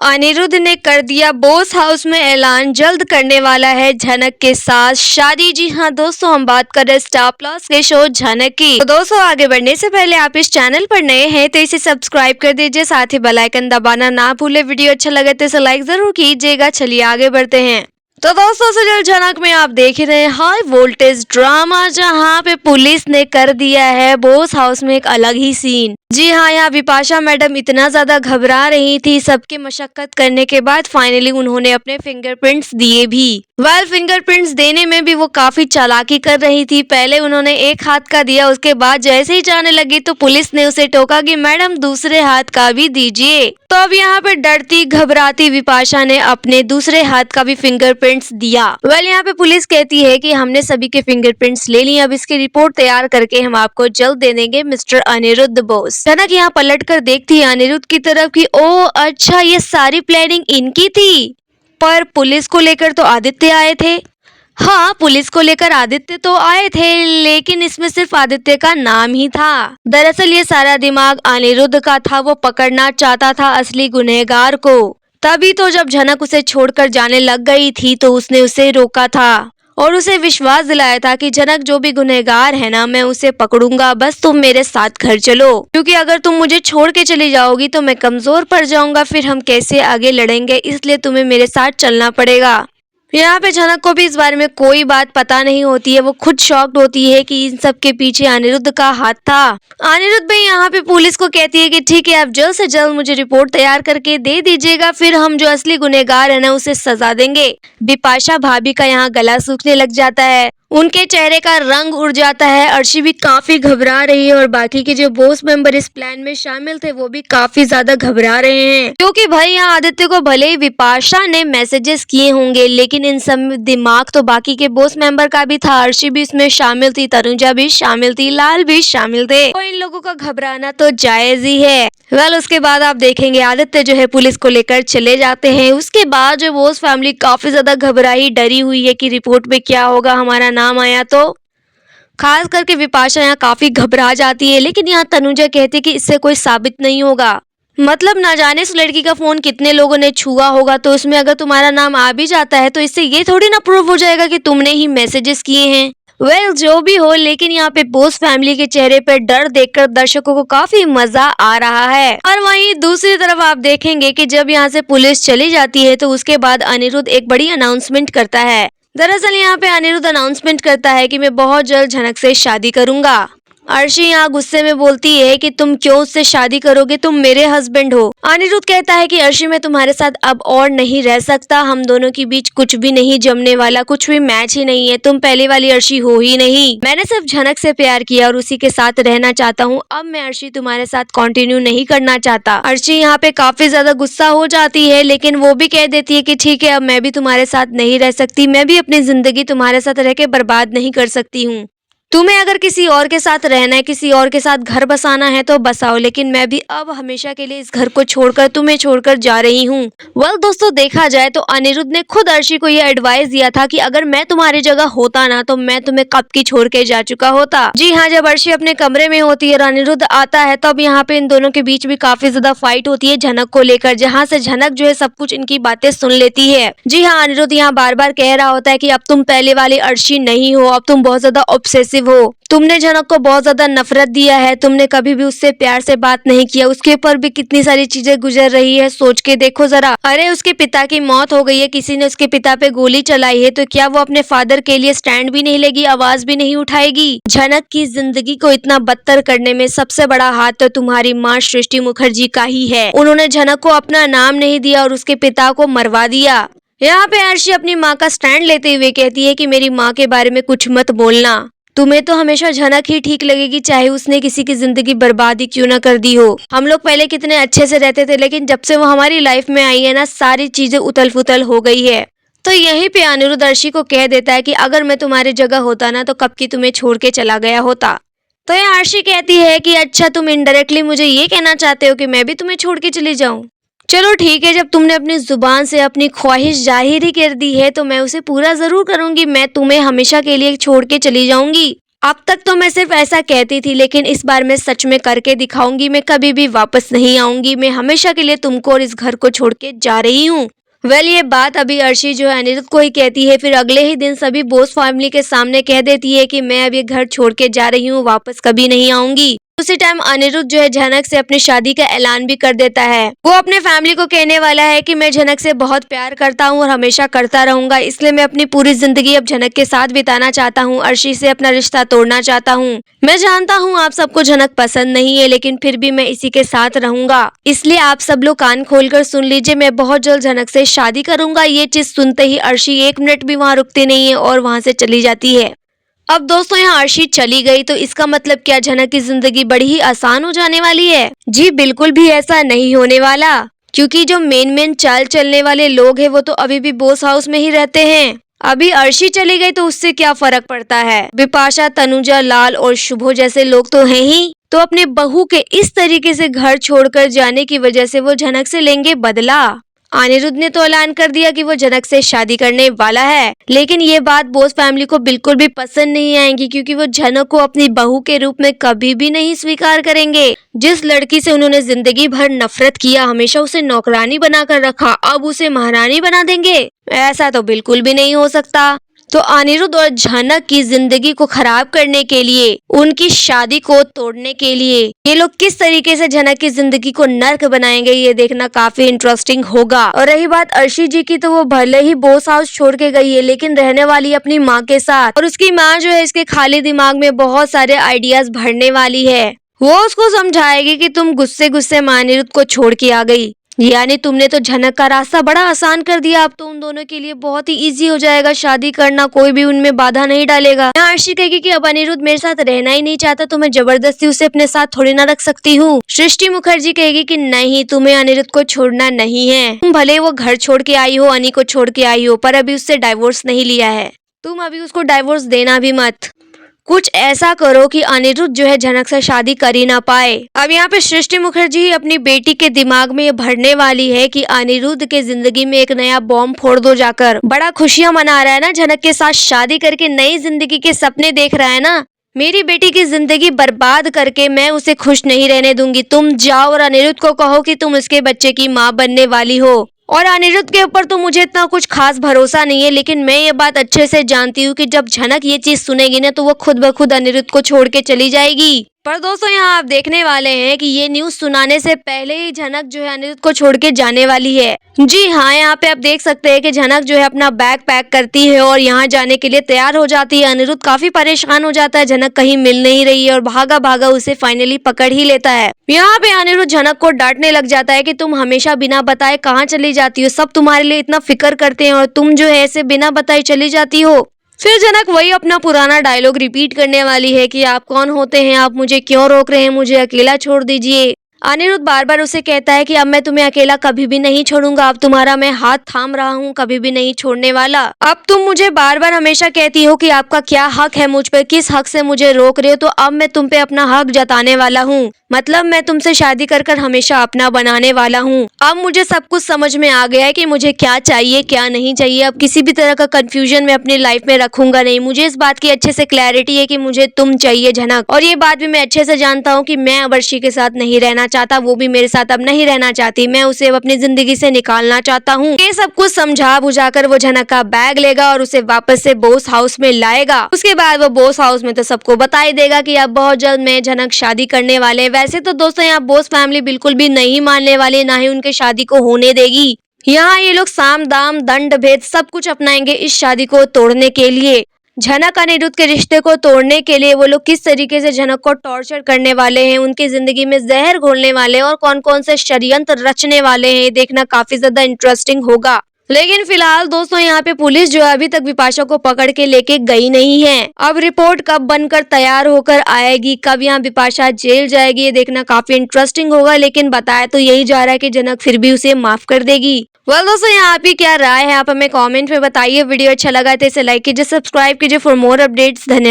अनिरुद्ध ने कर दिया बॉस हाउस में ऐलान, जल्द करने वाला है झनक के साथ शादी। जी हाँ दोस्तों, हम बात कर रहे हैं स्टार प्लस के शो झनक की। तो दोस्तों, आगे बढ़ने से पहले आप इस चैनल पर नए हैं तो इसे सब्सक्राइब कर दीजिए, साथ ही बेल आइकन दबाना ना भूले। वीडियो अच्छा लगे तो इसे लाइक जरूर कीजिएगा। चलिए आगे बढ़ते हैं। तो दोस्तों, सीरियल झनक में आप देख ही रहे हैं हाई वोल्टेज ड्रामा, जहाँ पे पुलिस ने कर दिया है बॉस हाउस में एक अलग ही सीन। जी हाँ, यहाँ विपाशा मैडम इतना ज्यादा घबरा रही थी, सबके मशक्कत करने के बाद फाइनली उन्होंने अपने फिंगरप्रिंट्स दिए भी। फिंगरप्रिंट्स देने में भी वो काफी चालाकी कर रही थी। पहले उन्होंने एक हाथ का दिया, उसके बाद जैसे ही जाने लगी तो पुलिस ने उसे टोका कि मैडम दूसरे हाथ का भी दीजिए। तो अब यहाँ पे डरती घबराती विपाशा ने अपने दूसरे हाथ का भी फिंगरप्रिंट्स दिया। यहाँ पे पुलिस कहती है कि हमने सभी के फिंगरप्रिंट्स ले लिए, अब इसकी रिपोर्ट तैयार करके हम आपको जल्द दे देंगे मिस्टर अनिरुद्ध बॉस। झनक यहाँ पलट कर देखती है अनिरुद्ध की तरफ कि ओ अच्छा, ये सारी प्लानिंग इनकी थी। पर पुलिस को लेकर तो आदित्य आए थे। हाँ, पुलिस को लेकर आदित्य तो आए थे, लेकिन इसमें सिर्फ आदित्य का नाम ही था। दरअसल ये सारा दिमाग अनिरुद्ध का था, वो पकड़ना चाहता था असली गुनहगार को। तभी तो जब झनक उसे छोड़कर जाने लग गई थी तो उसने उसे रोका था और उसे विश्वास दिलाया था कि झनक जो भी गुनहगार है ना, मैं उसे पकड़ूंगा, बस तुम मेरे साथ घर चलो, क्योंकि अगर तुम मुझे छोड़ के चली जाओगी तो मैं कमजोर पड़ जाऊंगा, फिर हम कैसे आगे लड़ेंगे, इसलिए तुम्हें मेरे साथ चलना पड़ेगा। यहाँ पे झनक को भी इस बारे में कोई बात पता नहीं होती है। वो खुद शॉक्ड होती है कि इन सब के पीछे अनिरुद्ध का हाथ था। अनिरुद्ध भी यहाँ पे पुलिस को कहती है कि ठीक है, आप जल्द से जल्द मुझे रिपोर्ट तैयार करके दे दीजिएगा, फिर हम जो असली गुनहगार है ना उसे सजा देंगे। विपाशा भाभी का यहाँ गला सूखने लग जाता है, उनके चेहरे का रंग उड़ जाता है। अर्शी भी काफी घबरा रही है और बाकी के जो बॉस मेंबर इस प्लान में शामिल थे वो भी काफी ज्यादा घबरा रहे हैं, क्योंकि भाई यहाँ आदित्य को भले ही विपाशा ने मैसेजेस किए होंगे, लेकिन इन सब में दिमाग तो बाकी के बॉस मेंबर का भी था। अर्शी भी इसमें शामिल थी, तनुजा भी शामिल थी, लाल भी शामिल थे। तो इन लोगों का घबराना तो जायज ही है। उसके बाद आप देखेंगे आदित्य जो है पुलिस को लेकर चले जाते हैं। उसके बाद जो बॉस फैमिली काफी ज्यादा घबराई डरी हुई है कि रिपोर्ट में क्या होगा, हमारा नाम आया तो। खास करके विपाशा यहाँ काफी घबरा जाती है, लेकिन यहाँ तनुजा कहती है कि इससे कोई साबित नहीं होगा। मतलब ना जाने उस लड़की का फोन कितने लोगों ने छुआ होगा, तो उसमें अगर तुम्हारा नाम आ भी जाता है तो इससे ये थोड़ी ना प्रूव हो जाएगा कि तुमने ही मैसेजेस किए हैं। जो भी हो, लेकिन यहाँ पे बॉस फैमिली के चेहरे पर डर देखकर दर्शकों को काफी मजा आ रहा है। और वहीं दूसरी तरफ आप देखेंगे कि जब यहाँ से पुलिस चली जाती है तो उसके बाद अनिरुद्ध एक बड़ी अनाउंसमेंट करता है। दरअसल यहाँ पे अनिरुद्ध अनाउंसमेंट करता है कि मैं बहुत जल्द झनक से शादी करूंगा। अर्शी यहाँ गुस्से में बोलती है कि तुम क्यों उससे शादी करोगे, तुम मेरे हस्बैंड हो। अनिरुद्ध कहता है कि अर्शी मैं तुम्हारे साथ अब और नहीं रह सकता, हम दोनों के बीच कुछ भी नहीं जमने वाला, कुछ भी मैच ही नहीं है, तुम पहले वाली अर्शी हो ही नहीं। मैंने सिर्फ झनक से प्यार किया और उसी के साथ रहना चाहता हूँ, अब मैं अर्शी तुम्हारे साथ कंटिन्यू नहीं करना चाहता। अर्शी यहाँ पे काफी ज्यादा गुस्सा हो जाती है, लेकिन वो भी कह देती है कि ठीक है, अब मैं भी तुम्हारे साथ नहीं रह सकती, मैं भी अपनी जिंदगी तुम्हारे साथ रह के बर्बाद नहीं कर सकती हूँ। तुम्हें अगर किसी और के साथ रहना है, किसी और के साथ घर बसाना है तो बसाओ, लेकिन मैं भी अब हमेशा के लिए इस घर को छोड़कर तुम्हें छोड़कर जा रही हूँ। दोस्तों, देखा जाए तो अनिरुद्ध ने खुद अर्शी को यह एडवाइस दिया था कि अगर मैं तुम्हारी जगह होता ना तो मैं तुम्हें कब की छोड़ के जा चुका होता। जी हाँ, जब अर्शी अपने कमरे में होती है और अनिरुद्ध आता है तब यहाँ पे इन दोनों के बीच भी काफी ज्यादा फाइट होती है झनक को लेकर, जहाँ से झनक जो है सब कुछ इनकी बातें सुन लेती है। जी हाँ, अनिरुद्ध यहाँ बार बार कह रहा होता है कि अब तुम पहले वाली अर्शी नहीं हो, अब तुम बहुत ज्यादा ऑब्सेसिव हो, तुमने झनक को बहुत ज्यादा नफरत दिया है, तुमने कभी भी उससे प्यार से बात नहीं किया, उसके ऊपर भी कितनी सारी चीजें गुजर रही है, सोच के देखो जरा। अरे उसके पिता की मौत हो गई है, किसी ने उसके पिता पे गोली चलाई है, तो क्या वो अपने फादर के लिए स्टैंड भी नहीं लेगी, आवाज भी नहीं उठाएगी? झनक की जिंदगी को इतना बदतर करने में सबसे बड़ा हाथ तो तुम्हारी माँ सृष्टि मुखर्जी का ही है। उन्होंने झनक को अपना नाम नहीं दिया और उसके पिता को मरवा दिया। यहाँ पे अर्शी अपनी माँ का स्टैंड लेते हुए कहती है कि मेरी माँ के बारे में कुछ मत बोलना, तुम्हें तो हमेशा झनक ही ठीक लगेगी, चाहे उसने किसी की जिंदगी बर्बादी क्यों ना कर दी हो। हम लोग पहले कितने अच्छे से रहते थे, लेकिन जब से वो हमारी लाइफ में आई है ना, सारी चीजें उथल पुथल हो गई है। तो यहीं पे अनिरुद्ध अर्शी को कह देता है कि अगर मैं तुम्हारी जगह होता ना तो कब की तुम्हें छोड़ के चला गया होता। तो ये अर्शी कहती है कि अच्छा, तुम इनडायरेक्टली मुझे ये कहना चाहते हो कि मैं भी तुम्हें छोड़ के चली जाऊं। चलो ठीक है, जब तुमने अपनी जुबान से अपनी ख्वाहिश जाहिर ही कर दी है तो मैं उसे पूरा जरूर करूंगी, मैं तुम्हें हमेशा के लिए छोड़ के चली जाऊंगी। अब तक तो मैं सिर्फ ऐसा कहती थी, लेकिन इस बार मैं सच में करके दिखाऊंगी। मैं कभी भी वापस नहीं आऊंगी। मैं हमेशा के लिए तुमको और इस घर को छोड़ के जा रही हूँ। ये बात अभी अर्शी जो है अनिरुद्ध को ही कहती है। फिर अगले ही दिन सभी बोस फैमिली के सामने कह देती है कि मैं अब ये घर छोड़ के जा रही हूँ, वापस कभी नहीं आऊंगी। उसी टाइम अनिरुद्ध जो है झनक से अपनी शादी का ऐलान भी कर देता है। वो अपने फैमिली को कहने वाला है कि मैं झनक से बहुत प्यार करता हूँ और हमेशा करता रहूंगा, इसलिए मैं अपनी पूरी जिंदगी अब झनक के साथ बिताना चाहता हूँ। अर्शी से अपना रिश्ता तोड़ना चाहता हूँ। मैं जानता हूँ आप सबको झनक पसंद नहीं है, लेकिन फिर भी मैं इसी के साथ रहूंगा। इसलिए आप सब लोग कान खोलकर सुन लीजिए, मैं बहुत जल्द झनक से शादी करूंगा। ये चीज सुनते ही अर्शी 1 मिनट भी वहाँ रुकती नहीं है और वहाँ से चली जाती है। अब दोस्तों यहाँ अर्शी चली गई तो इसका मतलब क्या झनक की जिंदगी बड़ी ही आसान हो जाने वाली है? जी बिल्कुल भी ऐसा नहीं होने वाला, क्योंकि जो मेन चाल चलने वाले लोग हैं वो तो अभी भी बोस हाउस में ही रहते हैं। अभी अर्शी चली गई तो उससे क्या फर्क पड़ता है? बिपाशा, तनुजा, लाल और शुभो जैसे लोग तो हैं ही। तो अपने बहू के इस तरीके से घर छोड़कर जाने की वजह से वो झनक से लेंगे बदला। अनिरुद्ध ने तो ऐलान कर दिया कि वो झनक से शादी करने वाला है, लेकिन ये बात बोस फैमिली को बिल्कुल भी पसंद नहीं आएगी, क्योंकि वो झनक को अपनी बहू के रूप में कभी भी नहीं स्वीकार करेंगे। जिस लड़की से उन्होंने जिंदगी भर नफरत किया, हमेशा उसे नौकरानी बनाकर रखा, अब उसे महारानी बना देंगे? ऐसा तो बिल्कुल भी नहीं हो सकता। तो अनिरुद्ध और झनक की जिंदगी को खराब करने के लिए, उनकी शादी को तोड़ने के लिए ये लोग किस तरीके से झनक की जिंदगी को नर्क बनाएंगे, ये देखना काफी इंटरेस्टिंग होगा। और रही बात अर्शी जी की, तो वो भले ही बोस हाउस छोड़ के गई है, लेकिन रहने वाली अपनी माँ के साथ। और उसकी माँ जो है इसके खाली दिमाग में बहुत सारे आइडियाज भरने वाली है। वो उसको समझाएगी कि तुम गुस्से गुस्से में अनिरुद्ध को छोड़ के आ गई, यानी तुमने तो झनक का रास्ता बड़ा आसान कर दिया। अब तो उन दोनों के लिए बहुत ही इजी हो जाएगा शादी करना, कोई भी उनमें बाधा नहीं डालेगा। यहाँ अर्शी कहेगी कि अब अनिरुद्ध मेरे साथ रहना ही नहीं चाहता, तो मैं जबरदस्ती उसे अपने साथ थोड़ी ना रख सकती हूँ। सृष्टि मुखर्जी कहेगी कि नहीं, तुम्हें अनिरुद्ध को छोड़ना नहीं है। तुम भले वो घर छोड़ के आई हो, अनी को छोड़ के आई हो, पर अभी उससे डाइवोर्स नहीं लिया है। तुम अभी उसको डाइवोर्स देना भी मत। कुछ ऐसा करो कि अनिरुद्ध जो है झनक से शादी कर ही ना पाए। अब यहाँ पे सृष्टि मुखर्जी ही अपनी बेटी के दिमाग में ये भरने वाली है कि अनिरुद्ध के जिंदगी में एक नया बॉम्ब फोड़ दो जाकर। बड़ा खुशियां मना रहा है ना, झनक के साथ शादी करके नई जिंदगी के सपने देख रहा है ना। मेरी बेटी की जिंदगी बर्बाद करके मैं उसे खुश नहीं रहने दूंगी। तुम जाओ और अनिरुद्ध को कहो कि तुम उसके बच्चे की माँ बनने वाली हो। और अनिरुद्ध के ऊपर तो मुझे इतना कुछ खास भरोसा नहीं है, लेकिन मैं ये बात अच्छे से जानती हूँ कि जब झनक ये चीज सुनेगी ना, तो वो खुद ब खुद अनिरुद्ध को छोड़ के चली जाएगी। पर दोस्तों यहाँ आप देखने वाले हैं कि ये न्यूज सुनाने से पहले ही झनक जो है अनिरुद्ध को छोड़ के जाने वाली है। जी हाँ, यहाँ पे आप देख सकते हैं कि झनक जो है अपना बैग पैक करती है और यहाँ जाने के लिए तैयार हो जाती है। अनिरुद्ध काफी परेशान हो जाता है, झनक कहीं मिल नहीं रही है और भागा भागा उसे फाइनली पकड़ ही लेता है। यहाँ पे अनिरुद्ध झनक को डांटने लग जाता है कि तुम हमेशा बिना बताए कहाँ चली जाती हो, सब तुम्हारे लिए इतना फिक्र करते हैं और तुम जो है ऐसे बिना बताए चली जाती हो। फिर झनक वही अपना पुराना डायलॉग रिपीट करने वाली है कि आप कौन होते हैं, आप मुझे क्यों रोक रहे हैं, मुझे अकेला छोड़ दीजिए। अनिरुद्ध बार बार उसे कहता है कि अब मैं तुम्हें अकेला कभी भी नहीं छोड़ूंगा, अब तुम्हारा मैं हाथ थाम रहा हूँ, कभी भी नहीं छोड़ने वाला। अब तुम मुझे बार बार हमेशा कहती हो कि आपका क्या हक है मुझ पर, किस हक से मुझे रोक रहे हो, तो अब मैं तुम पे अपना हक जताने वाला हूँ। मतलब मैं तुमसे शादी कर कर हमेशा अपना बनाने वाला हूँ। अब मुझे सब कुछ समझ में आ गया है कि मुझे क्या चाहिए क्या नहीं चाहिए। अब किसी भी तरह का कंफ्यूजन मैं अपनी लाइफ में रखूंगा नहीं। मुझे इस बात की अच्छे से क्लैरिटी है कि मुझे तुम चाहिए झनक, और ये बात भी मैं अच्छे से जानता हूँ कि मैं अब अर्शी के साथ नहीं रहना चाहता, वो भी मेरे साथ अब नहीं रहना चाहती। मैं उसे अब अपनी जिंदगी से निकालना चाहता हूँ। ये सब कुछ समझा बुझाकर वो झनक का बैग लेगा और उसे वापस से बोस हाउस में लाएगा। उसके बाद वो बोस हाउस में तो सबको बता ही देगा कि अब बहुत जल्द मैं झनक शादी करने वाले। वैसे तो दोस्तों यहाँ बोस फैमिली बिल्कुल भी नहीं मानने वाली, ना ही उनके शादी को होने देगी। यहाँ ये लोग साम दाम दंड भेद सब कुछ अपनाएंगे इस शादी को तोड़ने के लिए। झनक अनिरुद्ध के रिश्ते को तोड़ने के लिए वो लोग किस तरीके से झनक को टॉर्चर करने वाले हैं, उनकी जिंदगी में जहर घोलने वाले हैं और कौन कौन से षड्यंत्र रचने वाले हैं, ये देखना काफी ज्यादा इंटरेस्टिंग होगा। लेकिन फिलहाल दोस्तों यहाँ पे पुलिस जो है अभी तक बिपाशा को पकड़ के लेके गई नहीं है। अब रिपोर्ट कब बनकर तैयार होकर आएगी, कब यहाँ बिपाशा जेल जाएगी, ये देखना काफी इंटरेस्टिंग होगा। लेकिन बताया तो यही जा रहा है कि झनक फिर भी उसे माफ कर देगी। दोस्तों यहाँ आपकी क्या राय है, आप हमें कमेंट में बताइए। वीडियो अच्छा लगा तो इसे लाइक कीजिए, सब्सक्राइब कीजिए फॉर मोर अपडेट्स। धन्यवाद।